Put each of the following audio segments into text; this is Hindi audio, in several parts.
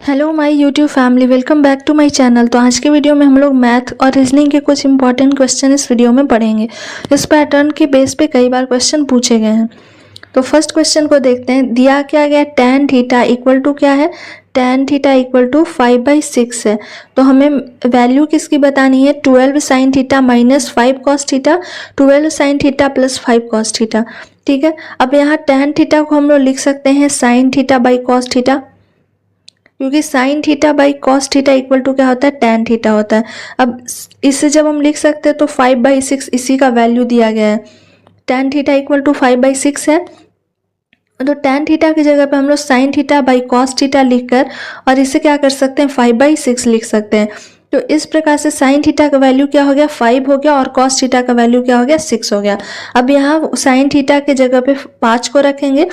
Hello my YouTube family, welcome back to my channel. तो आज के वीडियो में हम लोग मैथ और रीजनिंग के कुछ इंपॉर्टेंट क्वेश्चन इस वीडियो में पढ़ेंगे। इस पैटर्न के बेस पे कई बार क्वेश्चन पूछे गए हैं। तो फर्स्ट क्वेश्चन को देखते हैं। दिया क्या गया, tan थीटा इक्वल टू क्या है, tan थीटा इक्वल टू 5/6 है। तो हमें वैल्यू किसकी बतानी है, 12 sin theta minus 5 cos theta, 12 sin theta plus 5 cos theta. ठीक है, अब यहाँ tan थीटा को हम लोग लिख सकते हैं sin theta by cos theta, क्योंकि sine theta by cos theta equal to क्या होता है, tan थीटा होता है। अब इसे जब हम लिख सकते हैं तो 5/6 इसी का वैल्यू दिया गया है। tan थीटा इक्वल टू 5/6 है, तो tan थीटा की जगह पे हम लोग sign theta by cos theta लिखकर और इसे क्या कर सकते हैं, 5/6 लिख सकते हैं। तो इस प्रकार से साइन थीटा का वैल्यू क्या हो गया, 5 हो गया, और कॉस थीटा का वैल्यू क्या हो गया, 6 हो गया। अब यहाँ साइन थीटा के जगह पे 5 को रखेंगे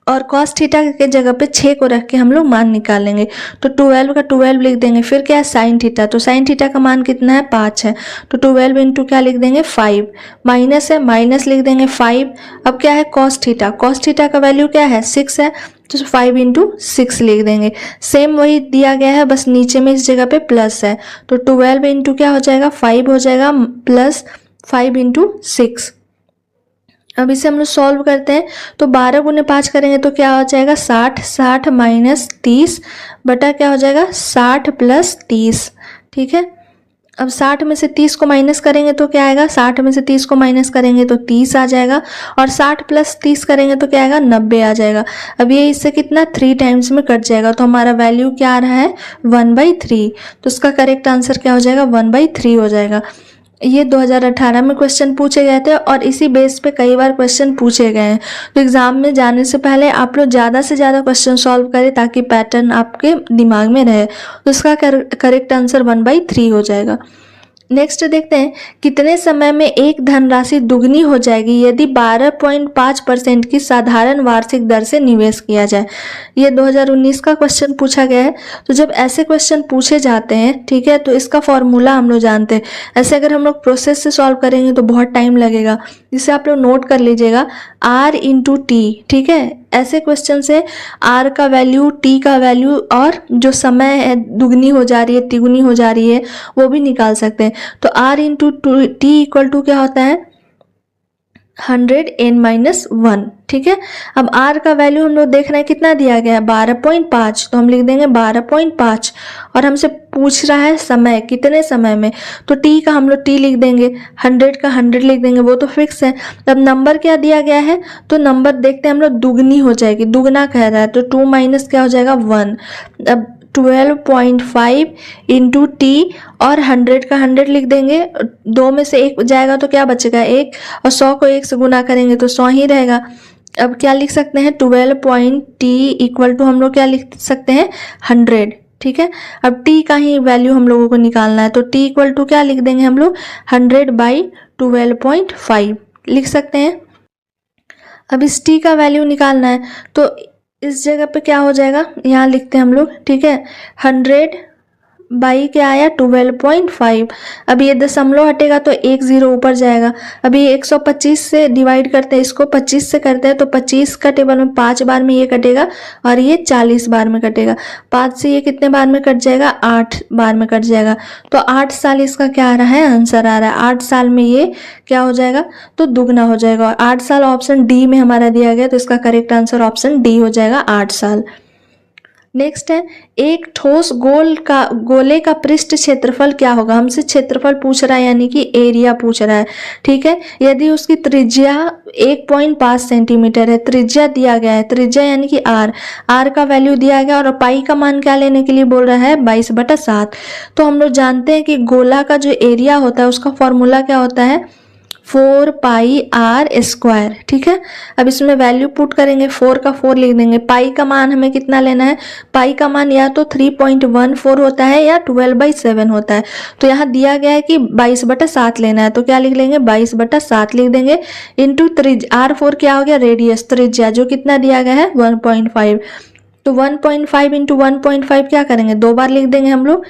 और कॉस थीटा के जगह पे 6 को रख के हम लोग मान निकालेंगे। तो 12 का 12 लिख देंगे, फिर क्या है साइन थीटा, तो साइन थीटा का मान कितना है, 5 है। तो 12 इंटू क्या लिख देंगे, 5, माइनस है, माइनस लिख देंगे 5। अब क्या है कॉस थीटा, कॉस थीटा का वैल्यू क्या है, 6 है, तो 5 इंटू 6 लिख देंगे। सेम वही दिया गया है, बस नीचे में इस जगह पे प्लस है। तो 12 इंटू क्या हो जाएगा, 5 हो जाएगा, प्लस 5 इंटू 6। अब इसे हम लोग सॉल्व करते हैं। तो 12 गुने 5 करेंगे तो क्या हो जाएगा, 60, 60 माइनस 30 बटा क्या हो जाएगा, 60 प्लस 30। ठीक है, अब 60 में से 30 को माइनस करेंगे तो क्या आएगा, 60 में से 30 को माइनस करेंगे तो 30 आ जाएगा, और 60 प्लस 30 करेंगे तो क्या आएगा, 90 आ जाएगा। अब ये इससे कितना 3 टाइम्स में कट जाएगा, तो हमारा वैल्यू क्या आ रहा है, 1/3। तो इसका करेक्ट आंसर क्या हो जाएगा, 1/3 हो जाएगा। ये 2018 में क्वेश्चन पूछे गए थे और इसी बेस पे कई बार क्वेश्चन पूछे गए हैं। तो एग्जाम में जाने से पहले आप लोग ज़्यादा से ज़्यादा क्वेश्चन सॉल्व करें ताकि पैटर्न आपके दिमाग में रहे। तो इसका करेक्ट आंसर 1/3 हो जाएगा। नेक्स्ट देखते हैं, कितने समय में एक धनराशि दुगनी हो जाएगी यदि 12.5% की साधारण वार्षिक दर से निवेश किया जाए। ये 2019 का क्वेश्चन पूछा गया है। तो जब ऐसे क्वेश्चन पूछे जाते हैं, ठीक है, तो इसका फॉर्मूला हम लोग जानते हैं। ऐसे अगर हम लोग प्रोसेस से सॉल्व करेंगे तो बहुत टाइम लगेगा, जिसे आप लोग नोट कर लीजिएगा, R इंटू टी। ठीक है, ऐसे क्वेश्चन से R का वैल्यू, T का वैल्यू और जो समय है दुगनी हो जा रही है, तिगुनी हो जा रही है, वो भी निकाल सकते हैं। तो R into T equal to क्या होता है, 100n-1। ठीक है, अब R का वैल्यू हम लोग देख रहे हैं कितना दिया गया है, 12.5, तो हम लिख देंगे 12.5, और हमसे पूछ रहा है समय, कितने समय में, तो T का हम लोग T लिख देंगे, 100 का 100 लिख देंगे, वो तो फिक्स है। अब नंबर क्या दिया गया है, तो नंबर देखते हैं हम लोग, दुगनी हो जाएगी, दुगना कह रहा है, तो 2 माइनस क्या हो जाएगा, 1। अब 12.5 इंटू टी और 100 का 100 लिख देंगे, 2 में से 1 जाएगा तो क्या बचेगा, 1, और 100 को 1 से गुना करेंगे तो 100 ही रहेगा। अब क्या लिख सकते हैं, 12.t इक्वल टू हम लोग क्या लिख सकते हैं, 100। ठीक है, अब t का ही वैल्यू हम लोगों को निकालना है, तो t इक्वल टू क्या लिख देंगे हम लोग, 100/12.5 लिख सकते हैं। अब इस t का वैल्यू निकालना है, तो इस जगह पे क्या हो जाएगा, यहाँ लिखते हैं हम लोग। ठीक है, 100 बाई क्या आया, 12.5। अब ये दशमलव हटेगा तो 1 0 ऊपर जाएगा। अभी 125 से डिवाइड करते हैं, इसको 25 से करते हैं, तो 25 का टेबल में 5 बार में ये कटेगा और ये 40 बार में कटेगा। 5 से ये कितने बार में कट जाएगा, 8 बार में कट जाएगा। तो 8 साल इसका क्या आ रहा है, आंसर आ रहा है। 8 साल में ये क्या हो जाएगा, तो दुगना हो जाएगा, और 8 साल ऑप्शन डी में हमारा दिया गया, तो इसका करेक्ट आंसर ऑप्शन डी हो जाएगा, 8 साल। नेक्स्ट है, एक ठोस गोले का पृष्ठ क्षेत्रफल क्या होगा। हमसे क्षेत्रफल पूछ रहा है, यानी कि एरिया पूछ रहा है। ठीक है, यदि उसकी त्रिज्या 1.5 सेंटीमीटर है, त्रिज्या दिया गया है, त्रिज्या यानी कि R का वैल्यू दिया गया, और पाई का मान क्या लेने के लिए बोल रहा है, 22/7। तो हम लोग जानते हैं कि गोला का जो एरिया होता है उसका फॉर्मूला क्या होता है, 4πr²। ठीक है, अब इसमें वैल्यू पुट करेंगे, 4 का 4 लिख देंगे। पाई का मान हमें कितना लेना है, पाई का मान या तो 3.14 होता है या 12/7 होता है। तो यहाँ दिया गया है कि 22/7 लेना है, तो क्या लिख लेंगे, 22/7 लिख देंगे, इंटू R4 क्या हो गया, रेडियस, त्रिज्या, जो कितना दिया गया है, 1.5। तो 1.5 इंटू 1.5 क्या करेंगे, 2 बार लिख देंगे हम लोग।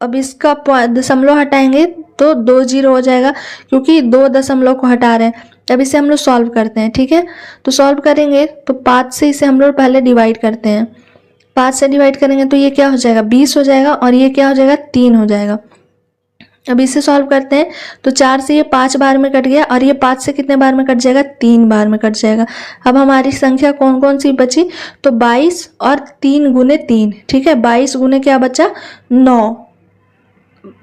अब इसका दशमलव हटाएंगे तो 2 0 हो जाएगा, क्योंकि 2 दशमलव को हटा रहे हैं। अब इसे हम लोग सॉल्व करते हैं। ठीक है, तो सॉल्व करेंगे तो 5 से इसे हम लोग पहले डिवाइड करते हैं। 5 से डिवाइड करेंगे तो ये क्या हो जाएगा 20 हो जाएगा और ये क्या हो जाएगा 3 हो जाएगा। अब इसे सॉल्व करते हैं तो 4 से ये 5 बार में कट गया और ये 5 से कितने बार में कट जाएगा 3 बार में कट जाएगा। अब हमारी संख्या कौन कौन सी बची, तो 22 और 3 गुने 3, ठीक है। 22 गुने क्या बचा 9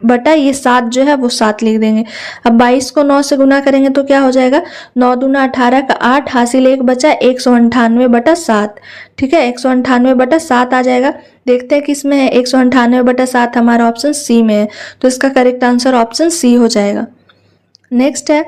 बटा ये 7 जो है वो 7 लिख देंगे। अब 22 को 9 से गुना करेंगे तो क्या हो जाएगा 9 दूना 18 का 8, हासिल 1 बचा 198 बटा 7, ठीक है। 198 बटा 7 आ जाएगा। देखते हैं किस में है, 198 बटा 7 हमारा ऑप्शन सी में है, तो इसका करेक्ट आंसर ऑप्शन सी हो जाएगा। नेक्स्ट है,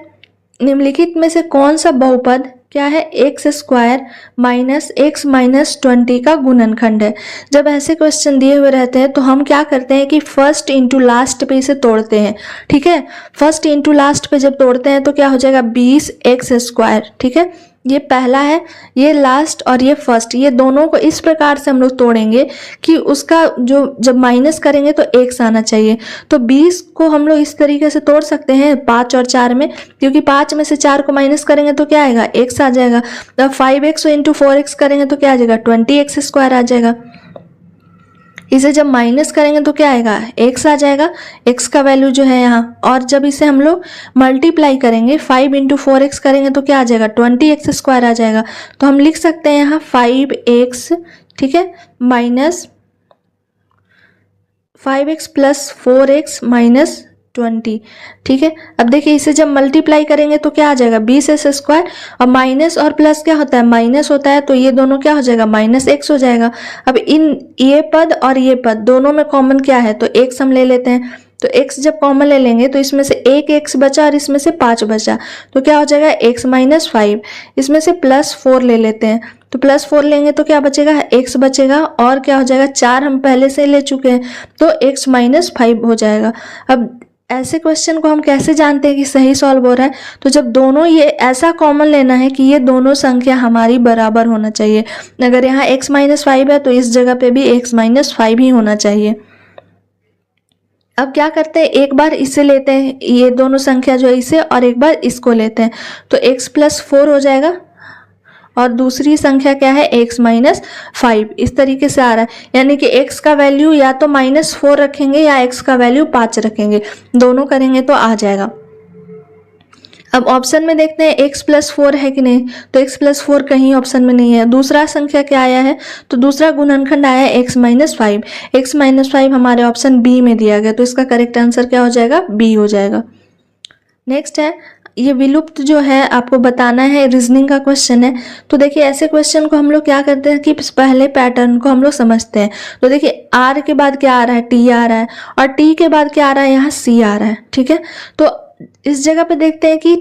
निम्नलिखित में से कौन सा बहुपद क्या है x square minus x minus 20 का गुणनखंड है। जब ऐसे क्वेश्चन दिए हुए रहते हैं तो हम क्या करते हैं कि फर्स्ट इंटू लास्ट पे इसे तोड़ते हैं, ठीक है। फर्स्ट इंटू लास्ट पे जब तोड़ते हैं तो क्या हो जाएगा 20 एक्स स्क्वायर, ठीक है। ये पहला है, ये लास्ट और ये फर्स्ट, ये दोनों को इस प्रकार से हम लोग तोड़ेंगे कि उसका जो जब माइनस करेंगे तो एक्स आना चाहिए। तो 20 को हम लोग इस तरीके से तोड़ सकते हैं 5 और 4 में, क्योंकि 5 में से 4 को माइनस करेंगे तो क्या आएगा एक्स आ जाएगा। अब 5x इंटू 4x करेंगे तो क्या आ जाएगा 20x स्क्वायर आ जाएगा। इसे जब माइनस करेंगे तो क्या आएगा x आ जाएगा, x का वैल्यू जो है यहाँ। और जब इसे हम लोग मल्टीप्लाई करेंगे 5 इंटू 4x करेंगे तो क्या आ जाएगा 20x स्क्वायर आ जाएगा। तो हम लिख सकते हैं यहाँ 5x, ठीक है, minus 5x plus 4x minus 20, ठीक है। अब देखिए इसे जब मल्टीप्लाई करेंगे तो क्या आ जाएगा 20s स्क्वायर, और माइनस और प्लस क्या होता है माइनस होता है, तो ये दोनों क्या हो जाएगा माइनस x हो जाएगा। अब इन ये पद और ये पद दोनों में कॉमन क्या है, तो x हम ले लेते हैं। तो x जब कॉमन ले लेंगे तो इसमें से एक x बचा और इसमें से 5 बचा, तो क्या हो जाएगा x माइनस 5। इसमें से प्लस 4 ले लेते हैं, तो प्लस 4 लेंगे तो क्या बचेगा x बचेगा, और क्या हो जाएगा 4 हम पहले से ले चुके हैं तो x माइनस 5 हो जाएगा। अब ऐसे क्वेश्चन को हम कैसे जानते हैं कि सही सॉल्व हो रहा है, तो जब दोनों ये ऐसा कॉमन लेना है कि ये दोनों संख्या हमारी बराबर होना चाहिए। अगर यहाँ x माइनस 5 है तो इस जगह पे भी x माइनस 5 ही होना चाहिए। अब क्या करते हैं, एक बार इसे लेते हैं, ये दोनों संख्या जो है इसे, और एक बार इसको लेते हैं, तो x प्लस 4 हो जाएगा और दूसरी संख्या क्या है x माइनस 5। इस तरीके से आ रहा है, यानी कि x का वैल्यू या तो माइनस 4 रखेंगे या x का वैल्यू 5 रखेंगे, दोनों करेंगे तो आ जाएगा। अब ऑप्शन में देखते हैं x प्लस 4 है कि नहीं, तो x प्लस 4 कहीं ऑप्शन में नहीं है। दूसरा संख्या क्या आया है, तो दूसरा गुणनखंड आया है x माइनस 5। x माइनस 5 हमारे ऑप्शन बी में दिया गया, तो इसका करेक्ट आंसर क्या हो जाएगा बी हो जाएगा। नेक्स्ट है, ये विलुप्त जो है आपको बताना है, रीजनिंग का क्वेश्चन है। तो देखिए ऐसे क्वेश्चन को हम लोग क्या करते हैं कि पहले पैटर्न को हम लोग समझते हैं। तो देखिए r के बाद क्या आ रहा है t आ रहा है, और t के बाद क्या आ रहा है यहाँ c आ रहा है, ठीक है। तो इस जगह पे देखते हैं कि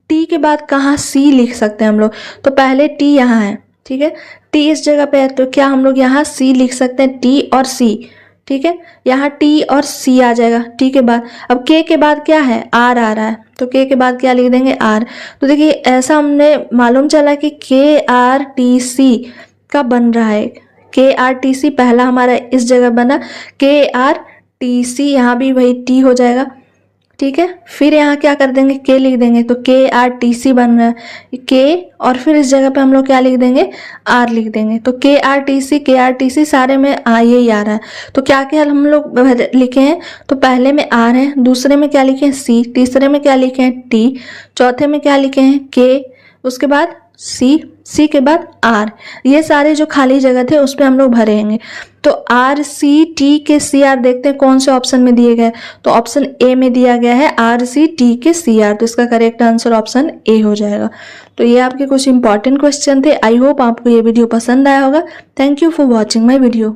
t के बाद कहाँ c लिख सकते हैं हम लोग, तो पहले t यहाँ है, ठीक है, t इस जगह पे है, तो क्या हम लोग यहाँ c लिख सकते हैं, t और c, ठीक है। यहाँ t और c आ जाएगा, t के बाद अब k के बाद क्या है r आ रहा है, तो k के बाद क्या लिख देंगे r। तो देखिए ऐसा हमने मालूम चला कि KRTC का बन रहा है, KRTC पहला हमारा इस जगह बना, KRTC यहाँ भी वही t हो जाएगा, ठीक है। फिर यहाँ क्या कर देंगे k लिख देंगे, तो KRTC बन रहा है k, और फिर इस जगह पे हम लोग क्या लिख देंगे r लिख देंगे, तो KRTC सारे में यही आ रहा है। तो क्या क्या हम लोग लिखे हैं, तो पहले में r है, दूसरे में क्या लिखे हैं c, तीसरे में क्या लिखे हैं t, चौथे में क्या लिखे हैं k, उसके बाद c के बाद r। ये सारे जो खाली जगह थे उस पर हम लोग भरेंगे। तो RCTKCR देखते हैं कौन से ऑप्शन में दिए गए, तो ऑप्शन ए में दिया गया है RCTKCR, तो इसका करेक्ट आंसर ऑप्शन ए हो जाएगा। तो ये आपके कुछ इंपॉर्टेंट क्वेश्चन थे। आई होप आपको ये वीडियो पसंद आया होगा। Thank you for watching my video.